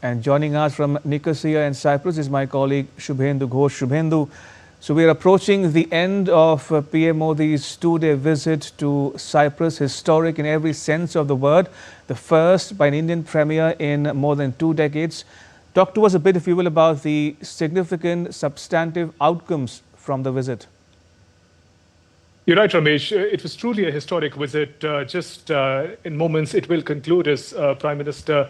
And joining us from Nicosia and Cyprus is my colleague Shubhendu Ghosh. Shubhendu, so we are approaching the end of PM Modi's two-day visit to Cyprus, historic in every sense of the word, the first by an Indian premier in more than 2 decades. Talk to us a bit, if you will, about the significant substantive outcomes from the visit. You're right, Ramesh. It was truly a historic visit. Just in moments, it will conclude as Prime Minister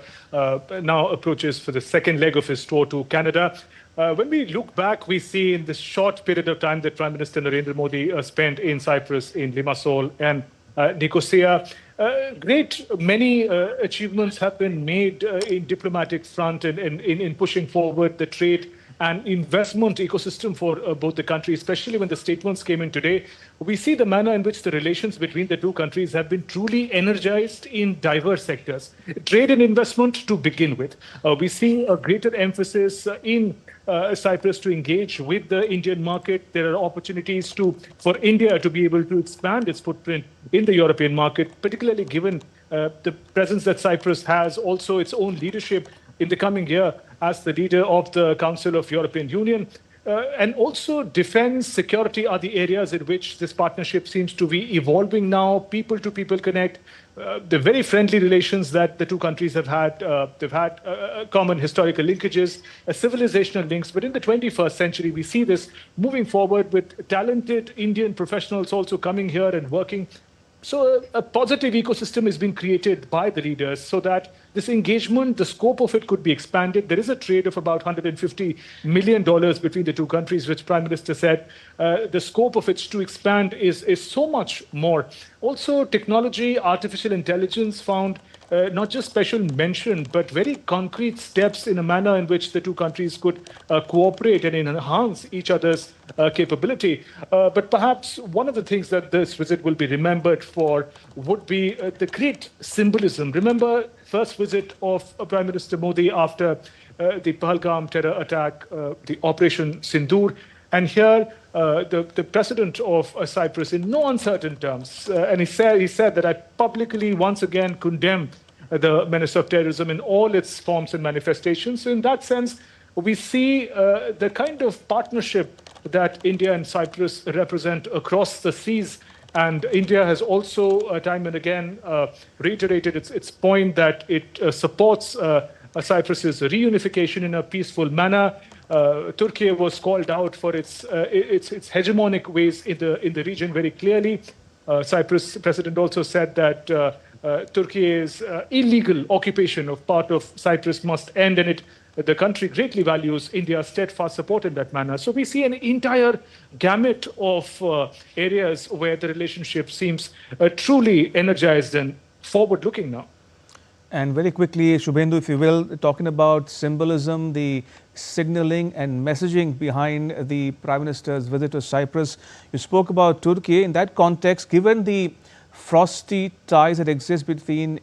now approaches for the second leg of his tour to Canada. When we look back, we see in this short period of time that Prime Minister Narendra Modi spent in Cyprus, in Limassol and Nicosia, many achievements have been made in diplomatic front and in pushing forward the trade and investment ecosystem for both the countries, especially when the statements came in today. We see the manner in which the relations between the two countries have been truly energized in diverse sectors. Trade and investment to begin with. We see a greater emphasis in Cyprus to engage with the Indian market. There are opportunities for India to be able to expand its footprint in the European market, particularly given the presence that Cyprus has, also its own leadership in the coming year as the leader of the Council of European Union. And also defense, security are the areas in which this partnership seems to be evolving now. People-to-people connect, the very friendly relations that the two countries have had. They've had common historical linkages, civilizational links. But in the 21st century, we see this moving forward with talented Indian professionals also coming here and working. So a positive ecosystem is being created by the leaders so that this engagement, the scope of it could be expanded. There is a trade of about $150 million between the two countries, which Prime Minister said the scope of it to expand is so much more. Also, technology, artificial intelligence found not just special mention, but very concrete steps in a manner in which the two countries could cooperate and enhance each other's capability. But perhaps one of the things that this visit will be remembered for would be the great symbolism. Remember, first visit of Prime Minister Modi after the Pahalgam terror attack, the Operation Sindoor. And here, the president of Cyprus, in no uncertain terms, and he said that I publicly once again condemn the menace of terrorism in all its forms and manifestations. So in that sense, we see the kind of partnership that India and Cyprus represent across the seas. And India has also, time and again, reiterated its point that it supports Cyprus's reunification in a peaceful manner. Turkey was called out for its hegemonic ways in the region very clearly. Cyprus president also said that Turkey's illegal occupation of part of Cyprus must end, and the country greatly values India's steadfast support in that manner. So we see an entire gamut of areas where the relationship seems truly energized and forward-looking now. And very quickly, Shubhendu, if you will, talking about symbolism, the signaling and messaging behind the Prime Minister's visit to Cyprus. You spoke about Turkey. In that context, given the frosty ties that exist between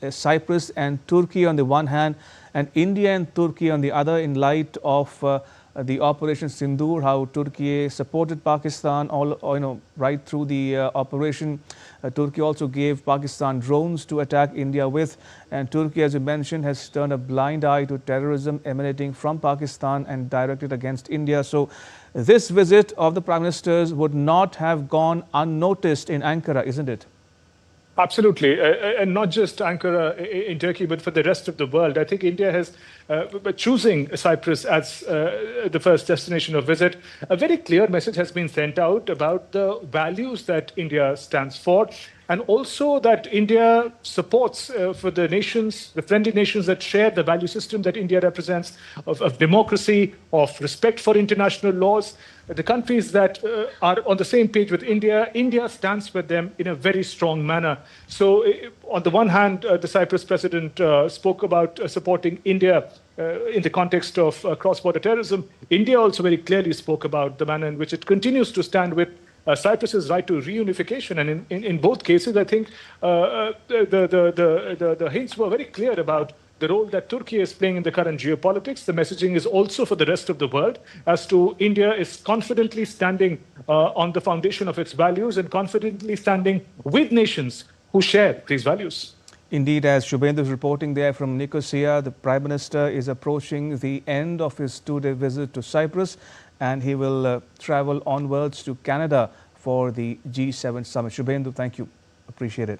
Cyprus and Turkey on the one hand, and India and Turkey on the other, in light of the Operation Sindoor, how Turkey supported Pakistan right through the operation. Turkey also gave Pakistan drones to attack India with, and Turkey, as you mentioned, has turned a blind eye to terrorism emanating from Pakistan and directed against India. So this visit of the Prime Ministers would not have gone unnoticed in Ankara, isn't it? Absolutely, and not just Ankara in Turkey, but for the rest of the world. I think India has, choosing Cyprus as the first destination of visit, a very clear message has been sent out about the values that India stands for, and also that India supports for the nations, the friendly nations that share the value system that India represents, of democracy, of respect for international laws. The countries that are on the same page with India, India stands with them in a very strong manner. So on the one hand, the Cyprus president spoke about supporting India in the context of cross-border terrorism. India also very clearly spoke about the manner in which it continues to stand with Cyprus's right to reunification. And in both cases, I think the hints were very clear about the role that Turkey is playing in the current geopolitics. The messaging is also for the rest of the world as to India is confidently standing on the foundation of its values and confidently standing with nations who share these values. Indeed, as Shubhendu is reporting there from Nicosia, the Prime Minister is approaching the end of his 2-day visit to Cyprus, and he will travel onwards to Canada for the G7 summit. Shubhendu, thank you. Appreciate it.